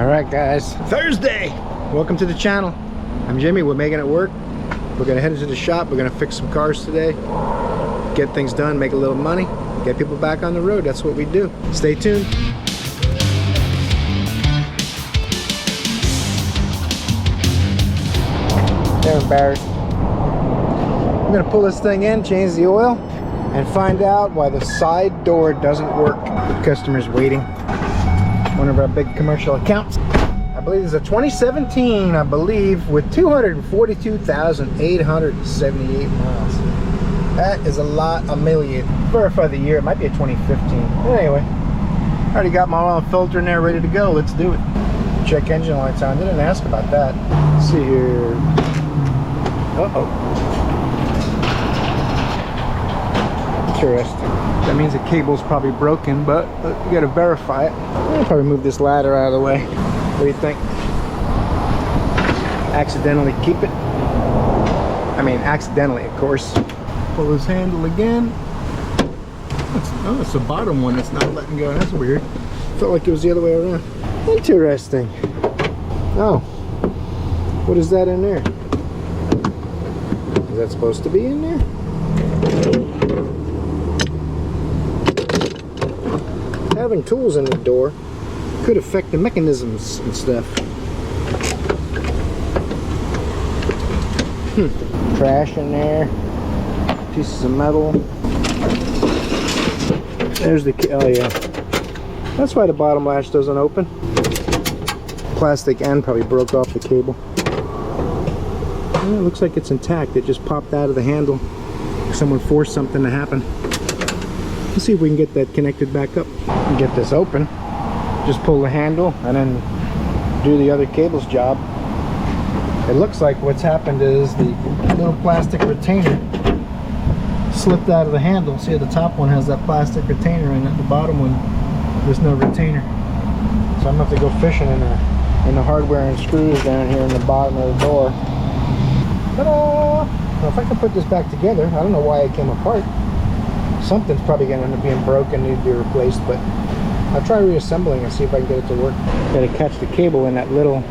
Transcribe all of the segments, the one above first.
Alright guys, Thursday! Welcome to the channel. I'm Jimmy, we're making it work. We're gonna head into the shop, we're gonna fix some cars today. Get things done, make a little money, get people back on the road, that's what we do. Stay tuned. They're embarrassed. I'm gonna pull this thing in, change the oil, and find out why the side door doesn't work. The customer's waiting. One of our big commercial accounts. I believe it's a 2017, I believe, with 242,878 miles. That is a lot, a million. Verify the year, it might be a 2015. Anyway, I already got my oil filter in there ready to go. Let's do it. Check engine lights on. Didn't ask about that. Let's see here. Uh-oh. Interesting. That means the cable's probably broken, but we gotta verify it. I'll probably move this ladder out of the way. What do you think? Accidentally keep it. I mean, accidentally, of course. Pull this handle again. Oh, it's the bottom one that's not letting go. That's weird. Felt like it was the other way around. Interesting. Oh, what is that in there? Is that supposed to be in there? Having tools in the door could affect the mechanisms and stuff. Trash in there, pieces of metal. There's the, oh yeah, that's why the bottom latch doesn't open. Plastic end probably broke off the cable. Well, it looks like it's intact. It just popped out of the handle. Someone forced something to happen. Let's see if we can get that connected back up and get this open. Just pull the handle and then do the other cable's job. It looks like what's happened is the little plastic retainer slipped out of the handle. See, the top one has that plastic retainer in it. The bottom one, there's no retainer. So I'm gonna have to go fishing in the hardware and screws down here in the bottom of the door. Ta-da! Now if I can put this back together, I don't know why it came apart. Something's probably going to end up being broken, need to be replaced, but I'll try reassembling and see if I can get it to work. Got to catch the cable in that little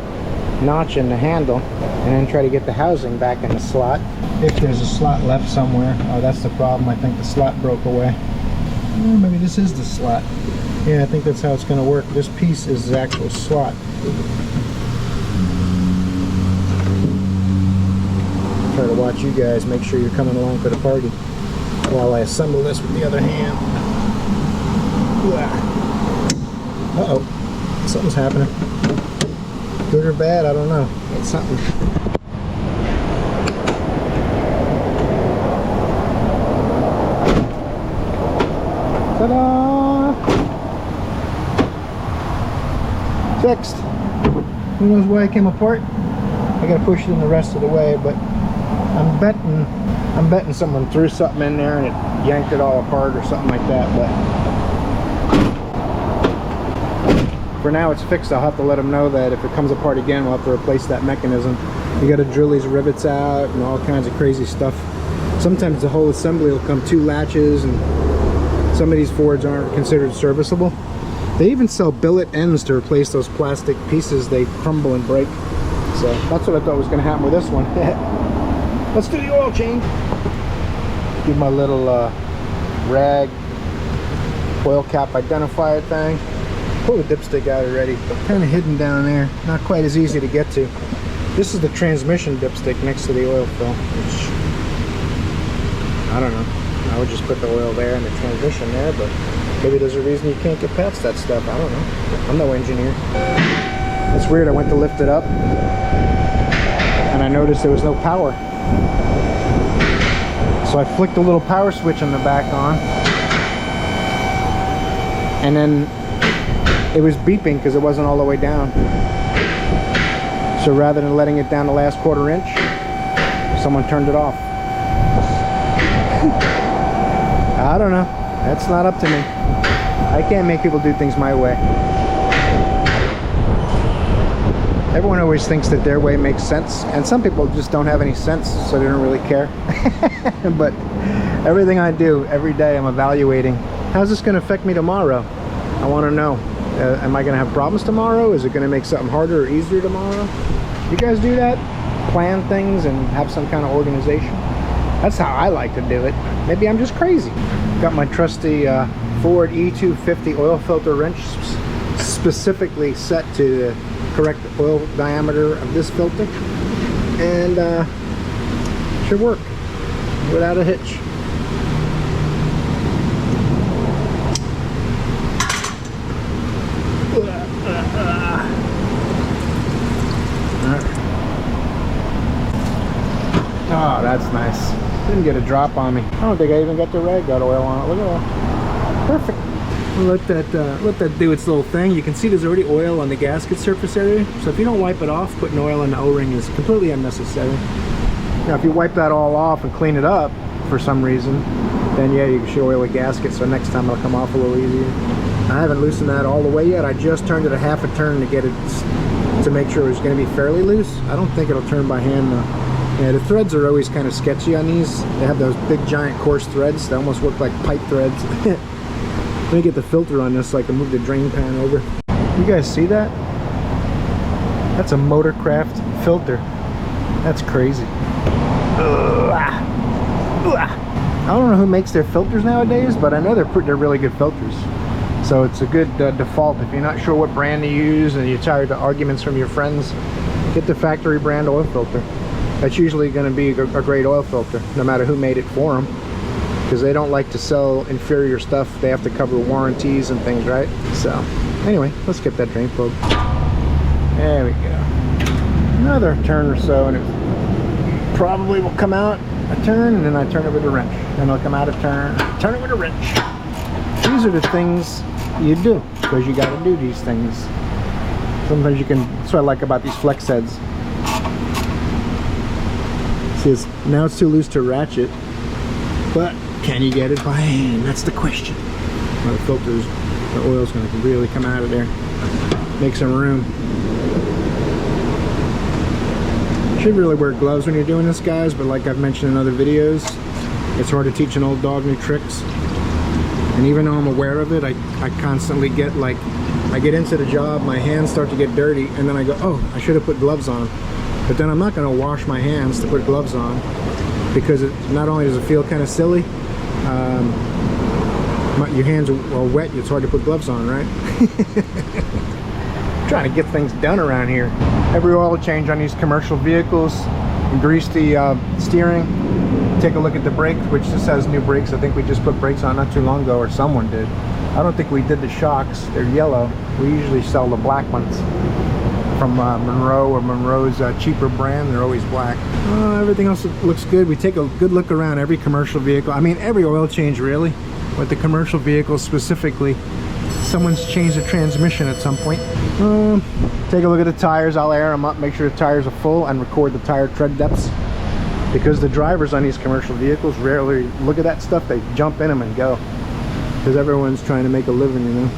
notch in the handle and then try to get the housing back in the slot. If there's a slot left somewhere. Oh, that's the problem. I think the slot broke away. Oh, maybe this is the slot. Yeah, I think that's how it's going to work. This piece is the actual slot. Try to watch you guys, make sure you're coming along for the party while I assemble this with the other hand. Uh-oh, something's happening. Good or bad, I don't know. It's something. Ta-da! Fixed. Who knows why it came apart? I gotta push it in the rest of the way, but I'm betting someone threw something in there and it yanked it all apart or something like that. But for now it's fixed. I'll have to let them know that if it comes apart again, we'll have to replace that mechanism. You got to drill these rivets out and all kinds of crazy stuff. Sometimes the whole assembly will come 2 latches, and some of these Fords aren't considered serviceable. They even sell billet ends to replace those plastic pieces. They crumble and break. So that's what I thought was going to happen with this one. Let's do the oil change. Give my little rag oil cap identifier thing. Pull the dipstick out already. Kind of hidden down there. Not quite as easy to get to. This is the transmission dipstick next to the oil fill, which I don't know. I would just put the oil there and the transmission there, but maybe there's a reason you can't get past that stuff. I don't know. I'm no engineer. It's weird. I went to lift it up and I noticed there was no power. So I flicked the little power switch on the back on, and then it was beeping because it wasn't all the way down. So rather than letting it down the last 1/4 inch, someone turned it off. I don't know. That's not up to me. I can't make people do things my way. Everyone always thinks that their way makes sense, and some people just don't have any sense, so they don't really care. But everything I do every day, I'm evaluating. How's this going to affect me tomorrow? I want to know. Am I gonna have problems tomorrow? Is it gonna make something harder or easier tomorrow? You guys do that? Plan things and have some kind of organization? That's how I like to do it. Maybe I'm just crazy. Got my trusty Ford E250 oil filter wrench specifically set to the correct oil diameter of this filter, and should work without a hitch. Oh, that's nice. Didn't get a drop on me. I don't think I even got the rag got oil on it. Look at that. Perfect. Let that do its little thing. You can see there's already oil on the gasket surface area. So if you don't wipe it off, putting oil in the O-ring is completely unnecessary. Now, if you wipe that all off and clean it up for some reason, then yeah, you should oil the gasket. So next time it'll come off a little easier. I haven't loosened that all the way yet. I just turned it a half a turn to get it to make sure it was going to be fairly loose. I don't think it'll turn by hand though. Yeah, the threads are always kind of sketchy on these. They have those big giant coarse threads. They almost look like pipe threads. Let me get the filter on this so I can move the drain pan over. You guys see that? That's a Motorcraft filter. That's crazy. I don't know who makes their filters nowadays, but I know they're really good filters. So it's a good default. If you're not sure what brand to use and you're tired of arguments from your friends, get the factory brand oil filter. That's usually going to be a great oil filter, no matter who made it for them, because they don't like to sell inferior stuff. They have to cover warranties and things, right? So anyway, let's get that drain plug. There we go. Another turn or so, and it probably will come out a turn, and then I turn it with a wrench. Then it'll come out a turn it with a wrench. These are the things you do, because you got to do these things. Sometimes you can, that's what I like about these flex heads. See, now it's too loose to ratchet, but can you get it by hand? That's the question. Well, the filters, the oil's going to really come out of there. Make some room. You should really wear gloves when you're doing this, guys, but like I've mentioned in other videos, it's hard to teach an old dog new tricks. And even though I'm aware of it, I constantly get like, I get into the job, my hands start to get dirty, and then I go, oh, I should have put gloves on. But then I'm not going to wash my hands to put gloves on, because not only does it feel kind of silly, your hands are wet, it's hard to put gloves on, right? Trying to get things done around here. Every oil change on these commercial vehicles, grease the steering, take a look at the brakes, which just has new brakes. I think we just put brakes on not too long ago, or someone did. I don't think we did the shocks. They're yellow. We usually sell the black ones from Monroe or Monroe's cheaper brand. They're always black. Everything else looks good. We take a good look around every commercial vehicle. I mean, every oil change really, but the commercial vehicles specifically. Someone's changed the transmission at some point. Take a look at the tires. I'll air them up, make sure the tires are full, and record the tire tread depths, because the drivers on these commercial vehicles rarely look at that stuff. They jump in them and go, because everyone's trying to make a living, you know.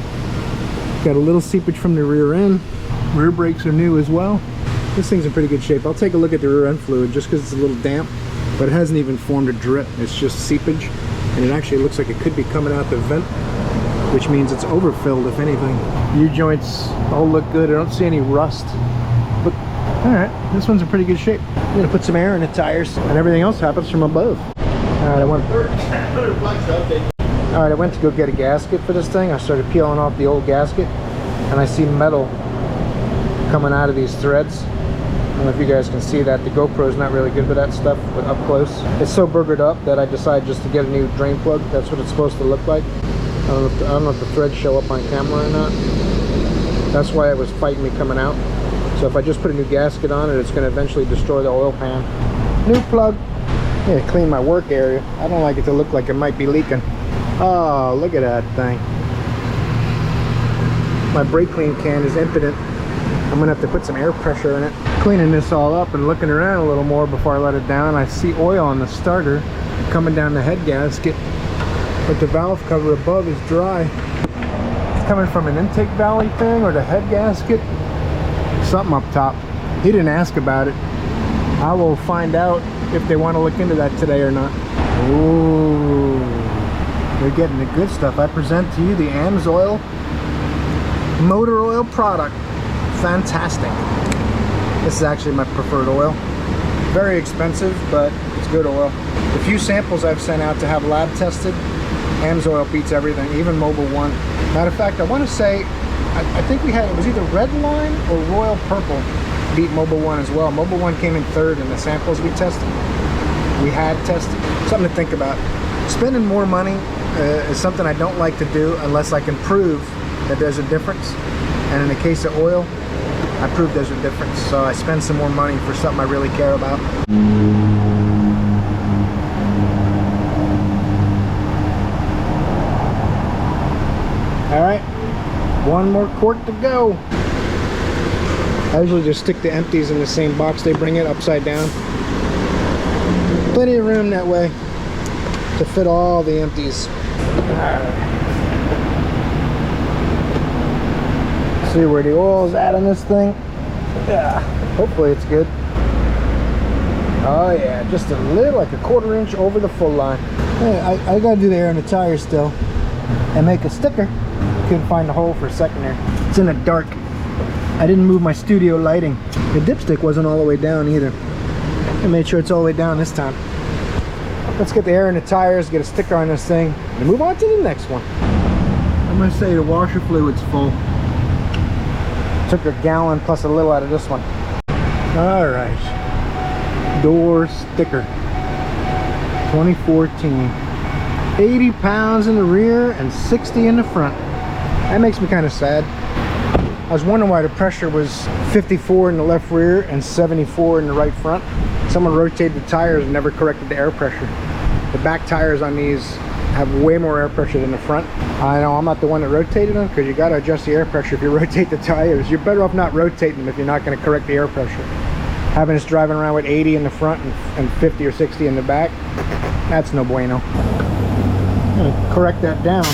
Got a little seepage from the rear end. Rear brakes are new as well. This thing's in pretty good shape. I'll take a look at the rear end fluid just because it's a little damp, but it hasn't even formed a drip. It's just seepage, and it actually looks like it could be coming out the vent, which means it's overfilled if anything. U-joints all look good. I don't see any rust. But alright, this one's in pretty good shape. I'm gonna put some air in the tires, and everything else happens from above. Alright, I went to go get a gasket for this thing. I started peeling off the old gasket, and I see metal coming out of these threads. I don't know if you guys can see that. The GoPro's not really good with that stuff, but up close. It's so burgered up that I decided just to get a new drain plug. That's what it's supposed to look like. I don't know if the threads show up on camera or not. That's why it was fighting me coming out. So if I just put a new gasket on it, it's going to eventually destroy the oil pan. New plug. Yeah, clean my work area. I don't like it to look like it might be leaking. Oh, look at that thing. My brake clean can is impotent. I'm gonna have to put some air pressure in it. Cleaning this all up and looking around a little more before I let it down, I see oil on the starter coming down the head gasket, but the valve cover above is dry. It's coming from an intake valley thing or the head gasket. Something up top. He didn't ask about it. I will find out if they want to look into that today or not. Ooh, they're getting the good stuff. I present to you the AMSOIL motor oil product. Fantastic. This is actually my preferred oil. Very expensive, but it's good oil. The few samples I've sent out to have lab tested, AMSOIL beats everything, even Mobil 1. Matter of fact, I want to say, I think we had, it was either Red Line or Royal Purple beat Mobil 1 as well. Mobil 1 came in third in the samples we tested. We had tested. Something to think about. Spending more money is something I don't like to do unless I can prove that there's a difference. And in the case of oil, I proved there's a difference. So I spend some more money for something I really care about. All right, one more quart to go. I usually just stick the empties in the same box they bring it, upside down. Plenty of room that way to fit all the empties. See where the oil's at on this thing. Yeah, hopefully it's good. Oh yeah, just a little, like a 1/4 inch over the full line. Hey, I gotta do the air in the tire still and make a sticker. Couldn't find the hole for a second there. It's in the dark. I didn't move my studio lighting. The dipstick wasn't all the way down either. I made sure it's all the way down this time. Let's get the air in the tires, get a sticker on this thing, and move on to the next one. I'm gonna say the washer fluid's full. Took a gallon plus a little out of this one. All right. Door sticker. 2014. 80 pounds in the rear and 60 in the front. That makes me kind of sad. I was wondering why the pressure was 54 in the left rear and 74 in the right front. Someone rotated the tires and never corrected the air pressure. The back tires on these have way more air pressure than the front. I know I'm not the one that rotated them, because you got to adjust the air pressure if you rotate the tires. You're better off not rotating them if you're not going to correct the air pressure. Having us driving around with 80 in the front and 50 or 60 in the back, that's no bueno. I'm going to correct that down.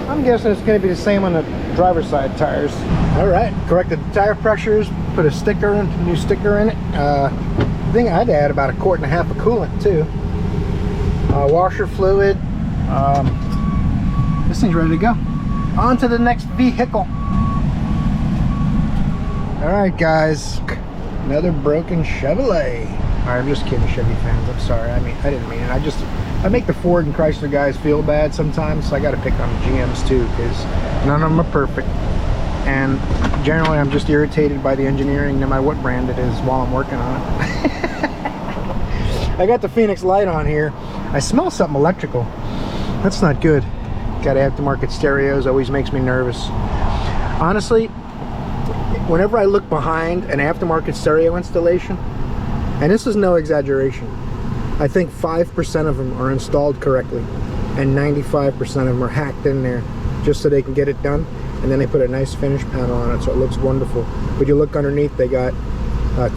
I'm guessing it's going to be the same on the driver's side tires. All right, corrected the tire pressures, put a sticker in, new sticker in it. I think I had to add about 1.5 quarts of coolant too. Washer fluid. This thing's ready to go. On to the next vehicle. All right, guys, another broken Chevrolet. All right, I'm just kidding, Chevy fans. I'm sorry. I didn't mean it. I make the Ford and Chrysler guys feel bad sometimes, so I got to pick on the GMs too, because none of them are perfect. And generally, I'm just irritated by the engineering, no matter what brand it is, while I'm working on it. I got the Phoenix light on here. I smell something electrical. That's not good. Got aftermarket stereos, always makes me nervous. Honestly, whenever I look behind an aftermarket stereo installation, and this is no exaggeration, I think 5% of them are installed correctly and 95% of them are hacked in there just so they can get it done, and then they put a nice finish panel on it so it looks wonderful. But you look underneath, they got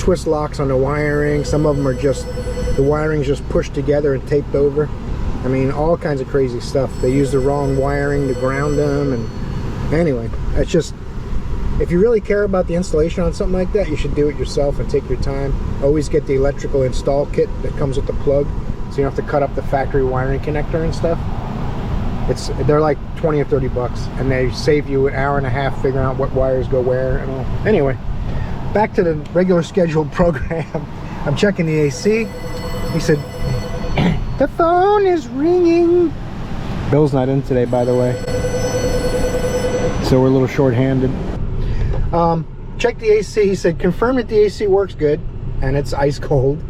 twist locks on the wiring. Some of them are just, the wiring's just pushed together and taped over. I mean, all kinds of crazy stuff. They use the wrong wiring to ground them, and anyway, it's just, if you really care about the installation on something like that, you should do it yourself and take your time. Always get the electrical install kit that comes with the plug, so you don't have to cut up the factory wiring connector and stuff. They're like 20 or 30 bucks, and they save you an hour and a half figuring out what wires go where and all. Anyway, back to the regular scheduled program. I'm checking the AC. He said, the phone is ringing. Bill's not in today, by the way, so we're a little short-handed. Check the AC. He said confirm that the AC works good and it's ice cold.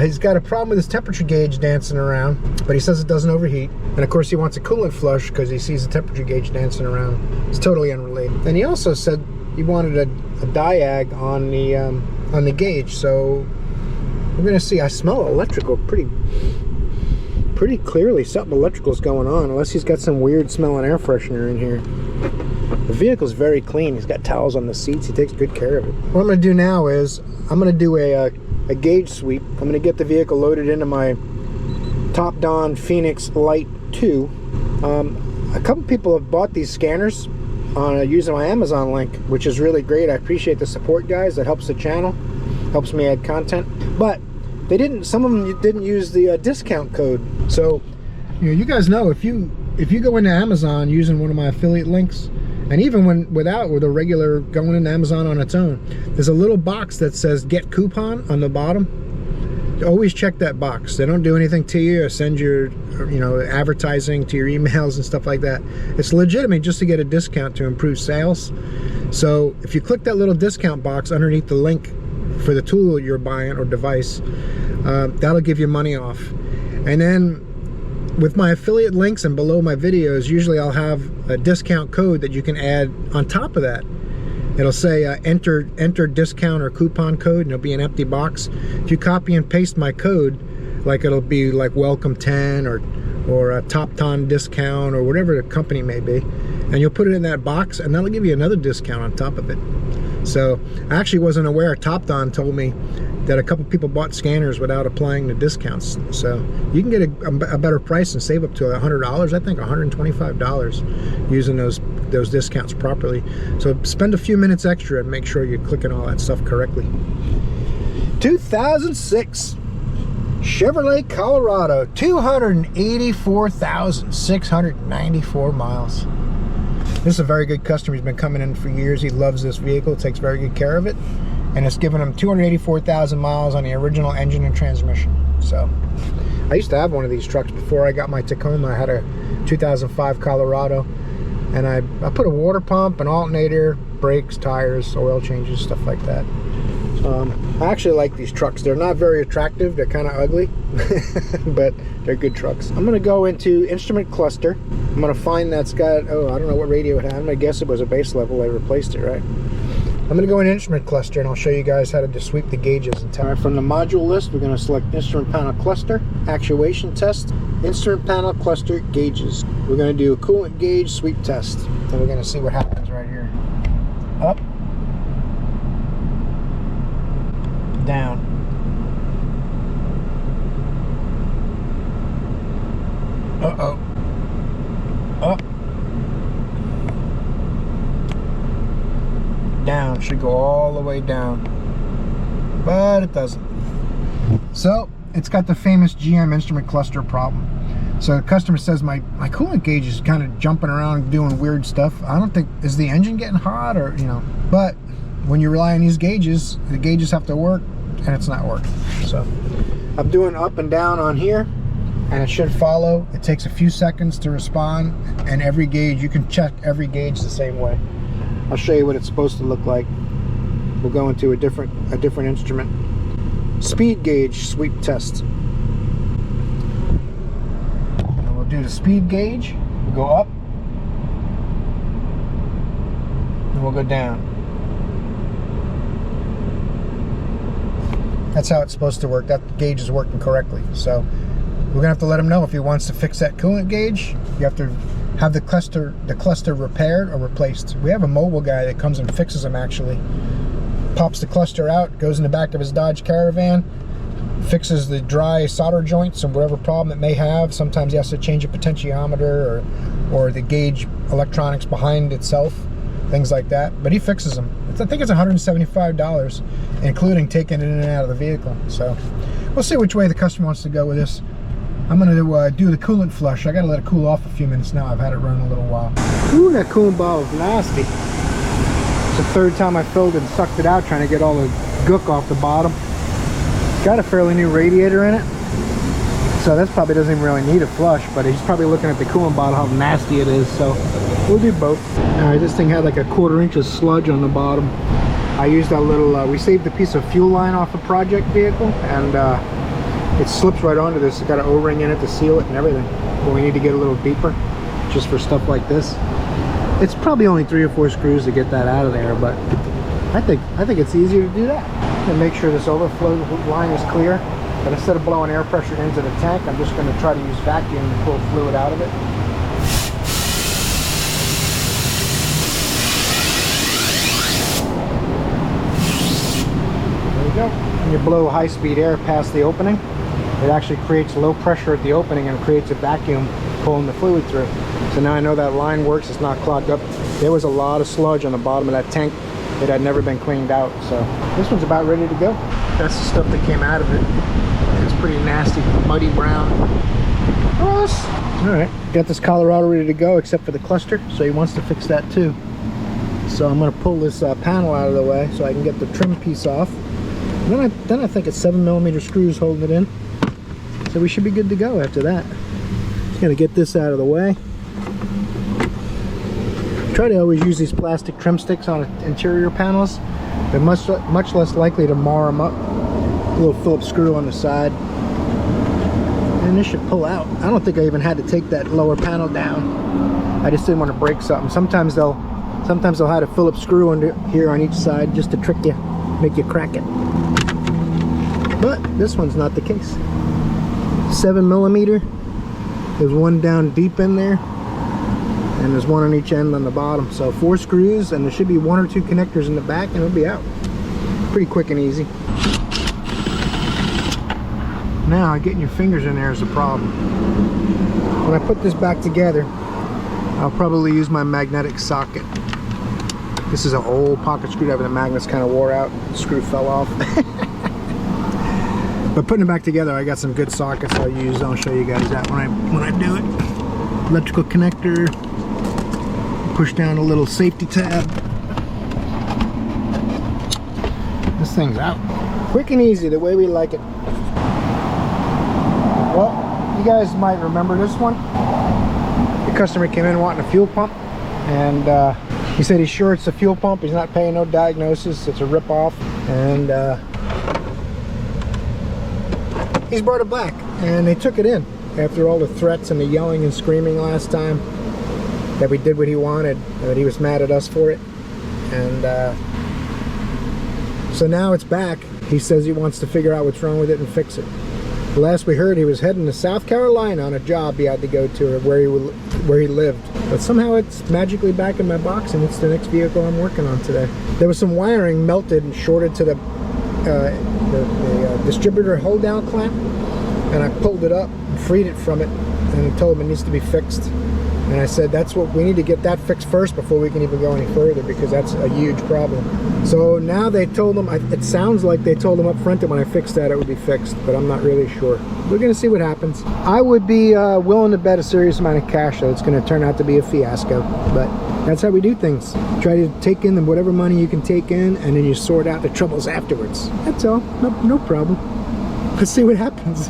He's got a problem with his temperature gauge dancing around, but he says it doesn't overheat. And of course he wants a coolant flush because he sees the temperature gauge dancing around. It's totally unrelated. And he also said he wanted a diag on the gauge, so we're gonna see. I smell electrical pretty clearly. Something electrical is going on, unless he's got some weird smelling air freshener in here. The vehicle's very clean. He's got towels on the seats. He takes good care of it. What I'm going to do now is I'm going to do a gauge sweep. I'm going to get the vehicle loaded into my Top Don Phoenix Light 2. A couple people have bought these scanners, on using my Amazon link, which is really great. I appreciate the support, guys. That helps the channel, helps me add content. But they didn't, some of them didn't use the discount code. So you guys know, if you go into Amazon using one of my affiliate links, and even with a regular going into Amazon on its own, there's a little box that says get coupon on the bottom. Always check that box. They don't do anything to you or send your advertising to your emails and stuff like that. It's legitimate just to get a discount to improve sales. So if you click that little discount box underneath the link for the tool you're buying or device, that'll give you money off. And then with my affiliate links and below my videos, usually I'll have a discount code that you can add on top of that. It'll say enter discount or coupon code, and it'll be an empty box. If you copy and paste my code, like it'll be like welcome 10 or a Top Ton discount or whatever the company may be, and you'll put it in that box, and that'll give you another discount on top of it. So I actually wasn't aware. Top Ton told me that a couple people bought scanners without applying the discounts. So you can get a better price and save up to $100, I think $125 using those discounts properly. So spend a few minutes extra and make sure you're clicking all that stuff correctly. 2006 Chevrolet Colorado, 284,694 miles. This is a very good customer. He's been coming in for years. He loves this vehicle, takes very good care of it, and it's given him 284,000 miles on the original engine and transmission. So I used to have one of these trucks before I got my Tacoma. I had a 2005 Colorado, and I put a water pump, an alternator, brakes, tires, oil changes, stuff like that. I actually like these trucks. They're not very attractive. They're kind of ugly, but they're good trucks. I'm going to go into instrument cluster. I'm going to find that's got, I don't know what radio it had. I'm going to guess it was a base level. They replaced it, right? I'm going to go in instrument cluster, and I'll show you guys how to just sweep the gauges. All right, from the module list, we're going to select instrument panel cluster, actuation test, instrument panel cluster gauges. We're going to do a coolant gauge sweep test, and we're going to see what happens right here. Up, down, up, down. Should go all the way down, but it doesn't. So it's got the famous GM instrument cluster problem. So the customer says my coolant gauge is kind of jumping around doing weird stuff. I don't think, is the engine getting hot, or but when you rely on these gauges, the gauges have to work, and it's not working. So I'm doing up and down on here, and it should follow. It takes a few seconds to respond, and every gauge, you can check every gauge the same way. I'll show you what it's supposed to look like. We'll go into a different instrument. Speed gauge sweep test. And we'll do the speed gauge. We'll go up, and we'll go down. That's how it's supposed to work. That gauge is working correctly. So we're gonna have to let him know if he wants to fix that coolant gauge. You have to have the cluster repaired or replaced. We have a mobile guy that comes and fixes them. Actually pops the cluster out, goes in the back of his Dodge Caravan, fixes the dry solder joints and whatever problem it may have. Sometimes he has to change a potentiometer or the gauge electronics behind itself, things like that, but he fixes them. I think it's $175, including taking it in and out of the vehicle. So we'll see which way the customer wants to go with this. I'm going to do the coolant flush. I got to let it cool off a few minutes now. I've had it running a little while. Ooh, that coolant bottle is nasty. It's the third time I filled it and sucked it out trying to get all the gook off the bottom. It's got a fairly new radiator in it, so this probably doesn't even really need a flush, but he's probably looking at the coolant bottle, how nasty it is, so we'll do both. Alright, this thing had like a 1/4 inch of sludge on the bottom. I used that little, we saved a piece of fuel line off a project vehicle, and it slips right onto this. It's got an O-ring in it to seal it and everything. But we need to get a little deeper, just for stuff like this. It's probably only 3 or 4 screws to get that out of there, but I think it's easier to do that. And make sure this overflow line is clear. But instead of blowing air pressure into the tank, I'm just going to try to use vacuum to pull fluid out of it. There you go. When you blow high-speed air past the opening, it actually creates low pressure at the opening and creates a vacuum pulling the fluid through. So now I know that line works. It's not clogged up There was a lot of sludge on the bottom of that tank that had never been cleaned out. So this one's about ready to go. That's the stuff that came out of it. It's pretty nasty, muddy brown. Gross. All right, got this Colorado ready to go except for the cluster, so he wants to fix that too. So I'm going to pull this panel out of the way so I can get the trim piece off. And then I think it's 7mm screws holding it in. So we should be good to go after that. Just going to get this out of the way. Try to always use these plastic trim sticks on interior panels. They're much less likely to mar them up. A little Phillips screw on the side. And this should pull out. I don't think I even had to take that lower panel down. I just didn't want to break something. Sometimes they'll have a Phillips screw under here on each side just to trick you, make you crack it. But this one's not the case. 7mm. There's one down deep in there, and there's one on each end on the bottom. So 4 screws, and there should be 1 or 2 connectors in the back, and it'll be out. Pretty quick and easy. Now, getting your fingers in there is a problem. When I put this back together, I'll probably use my magnetic socket. This is an old pocket screwdriver. The magnets kind of wore out. The screw fell off. But putting it back together, I got some good sockets I'll use. I'll show you guys that when I do it. Electrical connector. Push down a little safety tab. This thing's out. Quick and easy, the way we like it. Well, you guys might remember this one. The customer came in wanting a fuel pump, and he said he's sure it's a fuel pump. He's not paying no diagnosis. It's a rip-off, and he's brought it back, and they took it in after all the threats and the yelling and screaming last time that we did what he wanted, that he was mad at us for it. And so now it's back. He says he wants to figure out what's wrong with it and fix it. The last we heard, he was heading to South Carolina on a job he had to go to, or where he lived. But somehow it's magically back in my box, and it's the next vehicle I'm working on today. There was some wiring melted and shorted to the distributor hold down clamp, and I pulled it up and freed it from it, and I told him it needs to be fixed. And I said, that's what we need to get that fixed first before we can even go any further, because that's a huge problem. So now they told him, it sounds like they told him up front that when I fixed that it would be fixed, but I'm not really sure. We're gonna see what happens. I would be willing to bet a serious amount of cash that it's gonna turn out to be a fiasco, but that's how we do things. Try to take in whatever money you can take in, and then you sort out the troubles afterwards. That's all, no problem. Let's see what happens.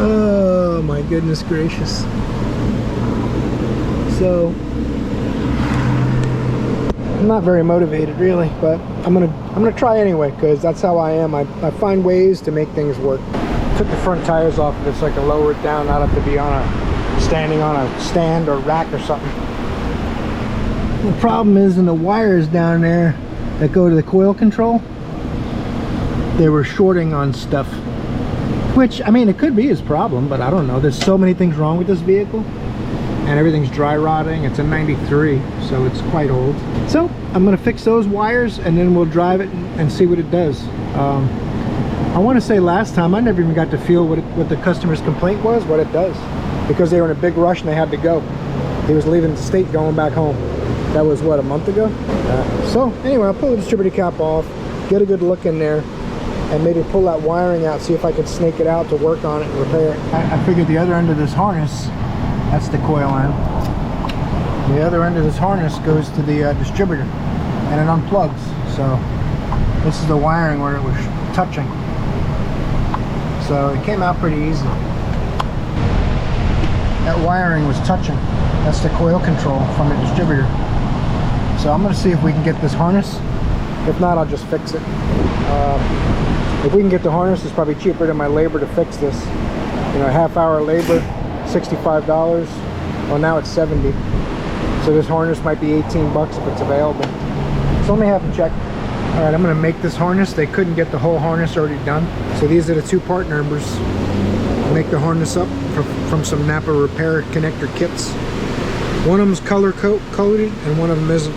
Oh my goodness gracious. So I'm not very motivated really, but I'm gonna try anyway, because that's how I am. I find ways to make things work. Took the front tires off of it so I can lower it down, not have to be standing on a stand or rack or something. The problem is in the wires down there that go to the coil control, they were shorting on stuff. Which, I mean, it could be his problem, but I don't know. There's so many things wrong with this vehicle, and everything's dry rotting. It's a 93, so it's quite old. So I'm gonna fix those wires, and then we'll drive it and see what it does. I want to say last time I never even got to feel what the customer's complaint was, what it does, because they were in a big rush and they had to go. He was leaving the state, going back home. That was what, a month ago? So anyway, I'll pull the distributor cap off, get a good look in there, and maybe pull that wiring out, see if I could snake it out to work on it and repair it. I figured the other end of this harness, that's the coil end. The other end of this harness goes to the distributor, and it unplugs. So this is the wiring where it was touching. So it came out pretty easy. That wiring was touching. That's the coil control from the distributor. So I'm going to see if we can get this harness. If not, I'll just fix it. If we can get the harness, it's probably cheaper than my labor to fix this. You know, half-hour labor, $65. Well, now it's 70. So this harness might be 18 bucks if it's available. So let me have them check. All right, I'm going to make this harness. They couldn't get the whole harness already done. So these are the 2 part numbers. Make the harness up from some Napa repair connector kits. One of them is color coded and one of them isn't.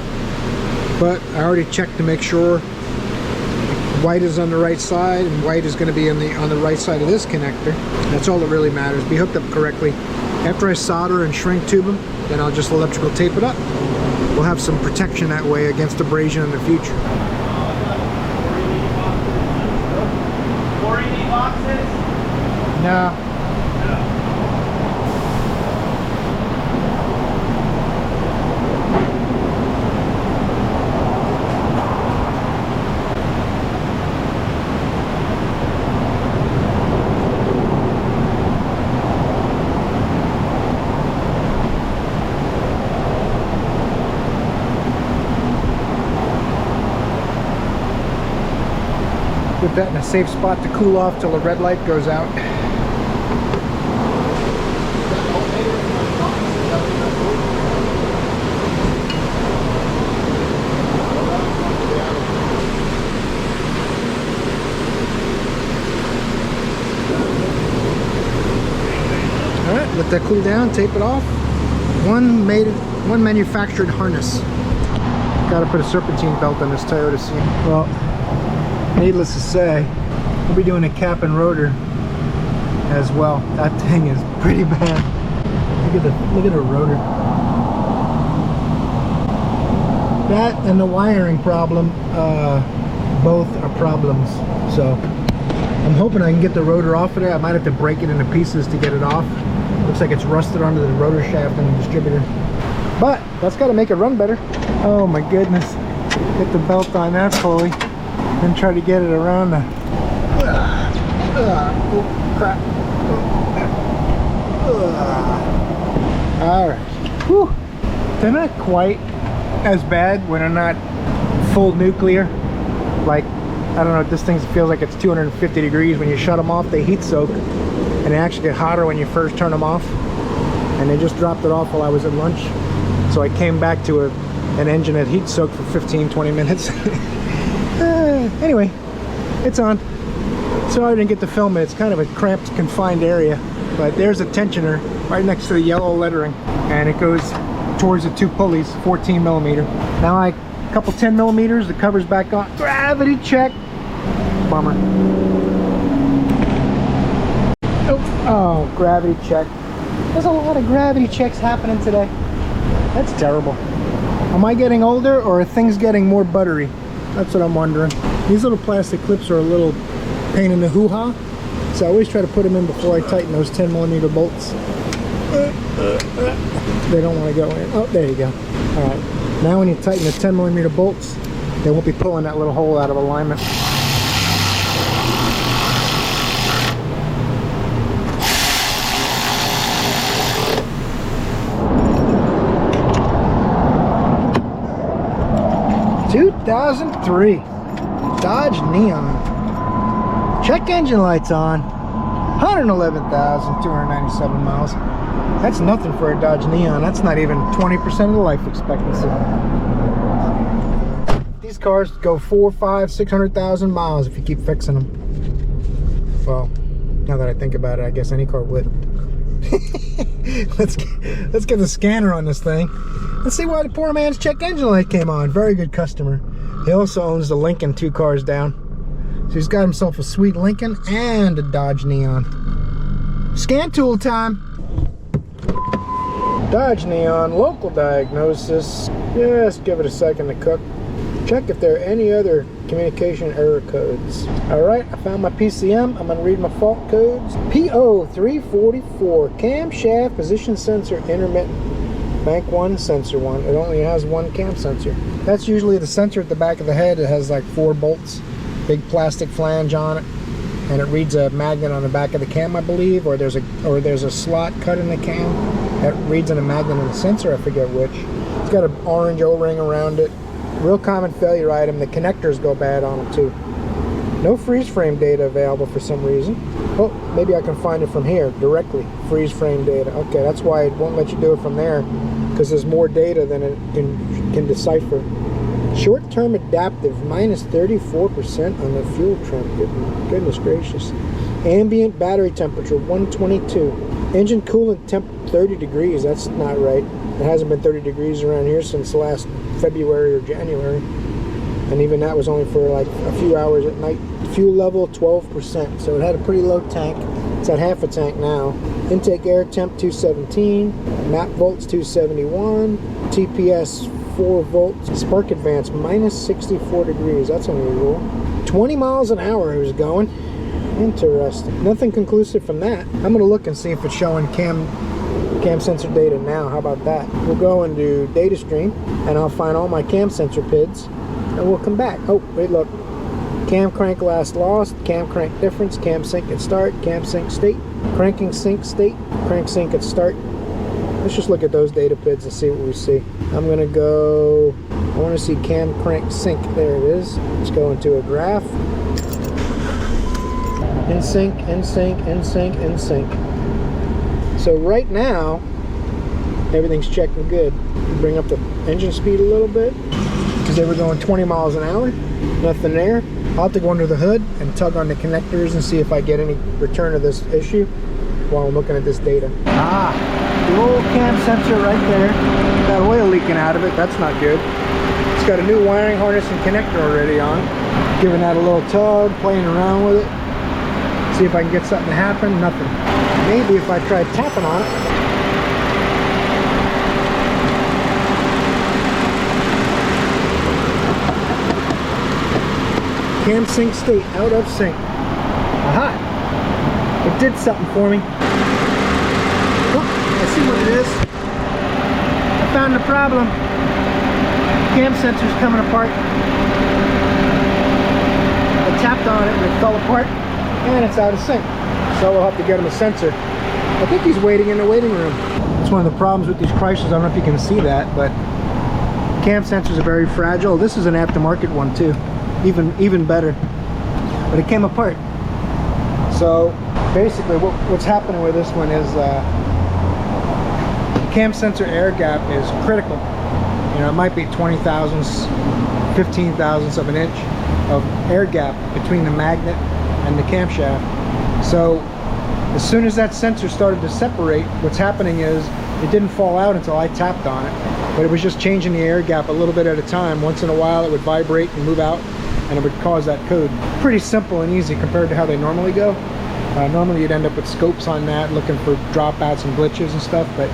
But I already checked to make sure white is on the right side and white is going to be on the right side of this connector. That's all that really matters. Be hooked up correctly. After I solder and shrink tube them, then I'll just electrical tape it up. We'll have some protection that way against abrasion in the future. 4 ED boxes? No. Put that in a safe spot to cool off till the red light goes out. Alright, let that cool down, tape it off. One manufactured harness. Gotta put a serpentine belt on this Toyota C. Well, needless to say, we'll be doing a cap and rotor as well. That thing is pretty bad. Look at the rotor. That and the wiring problem, both are problems. So I'm hoping I can get the rotor off of there. I might have to break it into pieces to get it off. Looks like it's rusted onto the rotor shaft and the distributor. But that's got to make it run better. Oh my goodness. Get the belt on that pulley. And try to get it around the oh crap. Alright. Whew. They're not quite as bad when they're not full nuclear. Like, I don't know, this thing feels like it's 250 degrees. When you shut them off, they heat soak. And they actually get hotter when you first turn them off. And they just dropped it off while I was at lunch. So I came back to an engine that heat soaked for 15-20 minutes. Anyway, it's on. Sorry I didn't get to film it. It's kind of a cramped, confined area. But there's a tensioner right next to the yellow lettering. And it goes towards the two pulleys, 14 millimeter. Now a couple 10 millimeters, the cover's back on. Gravity check. Bummer. Oh, gravity check. There's a lot of gravity checks happening today. That's terrible. Am I getting older or are things getting more buttery? That's what I'm wondering. These little plastic clips are a little pain in the hoo-ha, so I always try to put them in before I tighten those 10 millimeter bolts. They don't want to go in. Oh, there you go. All right. Now when you tighten the 10 millimeter bolts, they won't be pulling that little hole out of alignment. '2003 Dodge Neon. Check engine lights on. 111,297 miles. That's nothing for a Dodge Neon. That's not even 20% of the life expectancy. These cars go 4, 5, 600,000 miles if you keep fixing them. Well, now that I think about it, I guess any car would. Let's get the scanner on this thing. Let's see why the poor man's check engine light came on. Very good customer. He also owns the Lincoln 2 cars down. So he's got himself a sweet Lincoln and a Dodge Neon. Scan tool time. Dodge Neon, local diagnosis. Just give it a second to cook. Check if there are any other communication error codes. Alright, I found my PCM. I'm going to read my fault codes. P0344, camshaft position sensor intermittent. Bank 1, sensor 1. It only has one cam sensor. That's usually the sensor at the back of the head. It has like 4 bolts, big plastic flange on it, and it reads a magnet on the back of the cam, I believe, or there's a slot cut in the cam that reads in a magnet in the sensor, I forget which. It's got an orange O-ring around it. Real common failure item. The connectors go bad on them too. No freeze frame data available for some reason. Oh, maybe I can find it from here directly. Freeze frame data. Okay, that's why it won't let you do it from there, because there's more data than it can decipher. Short-term adaptive, minus 34% on the fuel trim. Goodness gracious. Ambient battery temperature, 122. Engine coolant temp, 30 degrees. That's not right. It hasn't been 30 degrees around here since last February or January. And even that was only for like a few hours at night. Fuel level, 12%. So it had a pretty low tank. It's at half a tank now. Intake air temp 217, map volts 271, TPS 4 volts, spark advance minus 64 degrees. That's unusual. 20 miles an hour it was going. Interesting. Nothing conclusive from that. I'm gonna look and see if it's showing cam sensor data now. How about that? We'll go into data stream and I'll find all my cam sensor PIDs and we'll come back. Oh, wait, look. Cam crank last lost, cam crank difference, cam sync at start, cam sync state, cranking sync state, crank sync at start. Let's just look at those data PIDs and see what we see. I'm gonna go, I wanna see cam crank sync. There it is. Let's go into a graph. In sync, in sync, in sync, in sync. So right now, everything's checking good. Bring up the engine speed a little bit because they were going 20 miles an hour. Nothing there. I'll have to go under the hood and tug on the connectors and see if I get any return of this issue while I'm looking at this data. Ah, the old cam sensor right there. Got oil leaking out of it. That's not good. It's got a new wiring harness and connector already on. Giving that a little tug, playing around with it. See if I can get something to happen. Nothing. Maybe if I try tapping on it. Cam sync state, out of sync. Aha! It did something for me. Oh, I see what it is. I found the problem. Cam sensor's coming apart. I tapped on it and it fell apart. And it's out of sync. So we'll have to get him a sensor. I think he's waiting in the waiting room. That's one of the problems with these Chryslers. I don't know if you can see that, but cam sensors are very fragile. This is an aftermarket one too. Even better, but it came apart. So basically what's happening with this one is cam sensor air gap is critical. You know, it might be 20 thousandths, 15 thousandths of an inch of air gap between the magnet and the camshaft. So as soon as that sensor started to separate, what's happening is it didn't fall out until I tapped on it, but it was just changing the air gap a little bit at a time. Once in a while it would vibrate and move out, and it would cause that code. Pretty simple and easy compared to how they normally go. Normally you'd end up with scopes on that looking for dropouts and glitches and stuff, but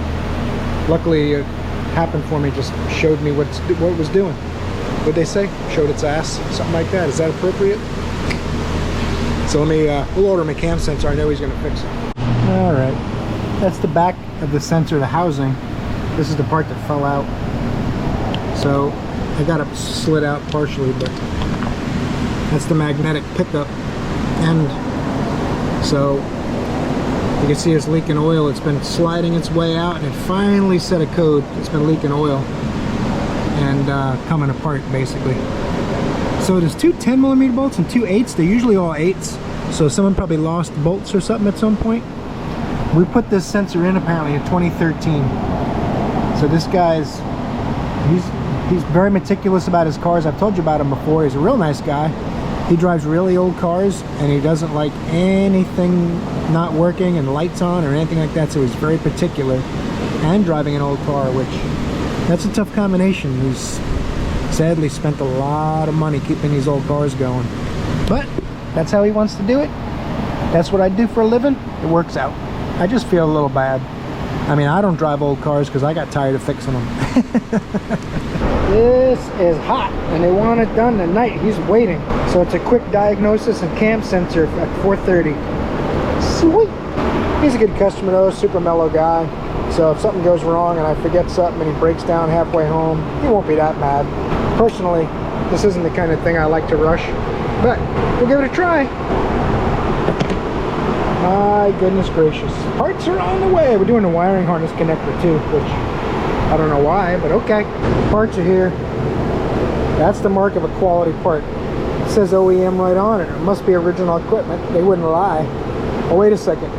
luckily it happened for me, just showed me what it was doing. What'd they say? Showed its ass, something like that. Is that appropriate? So let me, we'll order him a cam sensor. I know he's gonna fix it. All right, that's the back of the sensor, the housing. This is the part that fell out. So I got it slid out partially, but that's the magnetic pickup end. So you can see it's leaking oil. It's been sliding its way out and it finally set a code. It's been leaking oil and coming apart basically. So there's two 10mm bolts and two 8s. They're usually all 8s. So someone probably lost bolts or something at some point. We put this sensor in apparently in 2013. So this guy's, he's very meticulous about his cars. I've told you about him before. He's a real nice guy. He drives really old cars and he doesn't like anything not working and lights on or anything like that. So he's very particular, and driving an old car, which that's a tough combination. He's sadly spent a lot of money keeping these old cars going, but that's how he wants to do it. That's what I do for a living. It works out. I just feel a little bad. I mean, I don't drive old cars because I got tired of fixing them. This is hot and they want it done tonight. He's waiting. So it's a quick diagnosis and cam sensor at 4:30. Sweet. He's a good customer though, super mellow guy. So if something goes wrong and I forget something and he breaks down halfway home, he won't be that mad. Personally, this isn't the kind of thing I like to rush, but we'll give it a try. My goodness gracious. Parts are on the way. We're doing the wiring harness connector too, which I don't know why, but okay. Parts are here. That's the mark of a quality part. It says OEM right on it. It must be original equipment. They wouldn't lie. Oh, wait a second.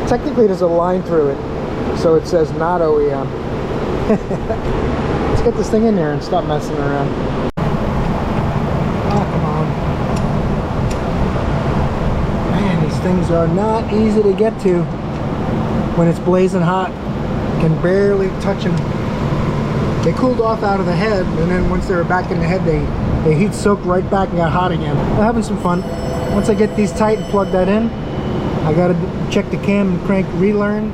Technically there's a line through it, so it says not OEM. Let's get this thing in there and stop messing around. Oh, come on. Man, these things are not easy to get to when it's blazing hot. Can barely touch them. They cooled off out of the head, and then once they were back in the head, they heat soaked right back and got hot again. We're having some fun. Once I get these tight and plug that in, I gotta check the cam and crank relearn,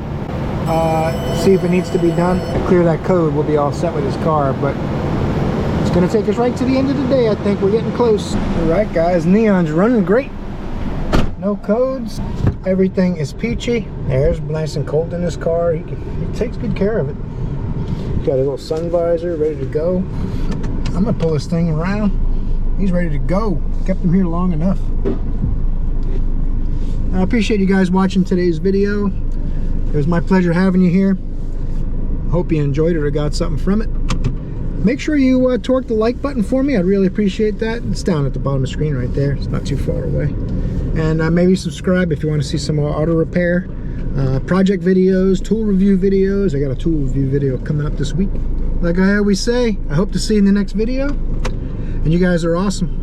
see if it needs to be done. Clear that code, we'll be all set with this car, but it's gonna take us right to the end of the day. I think we're getting close. All right, guys, Neon's running great. No codes, everything is peachy. Air's nice and cold in this car. He takes good care of it. Got a little sun visor ready to go. I'm gonna pull this thing around. He's ready to go. Kept him here long enough. I appreciate you guys watching today's video. It was my pleasure having you here. Hope you enjoyed it or got something from it. Make sure you torque the like button for me. I'd really appreciate that. It's down at the bottom of the screen right there. It's not too far away. And maybe subscribe if you want to see some more auto repair, project videos, tool review videos. I got a tool review video coming up this week. Like I always say, I hope to see you in the next video. And you guys are awesome.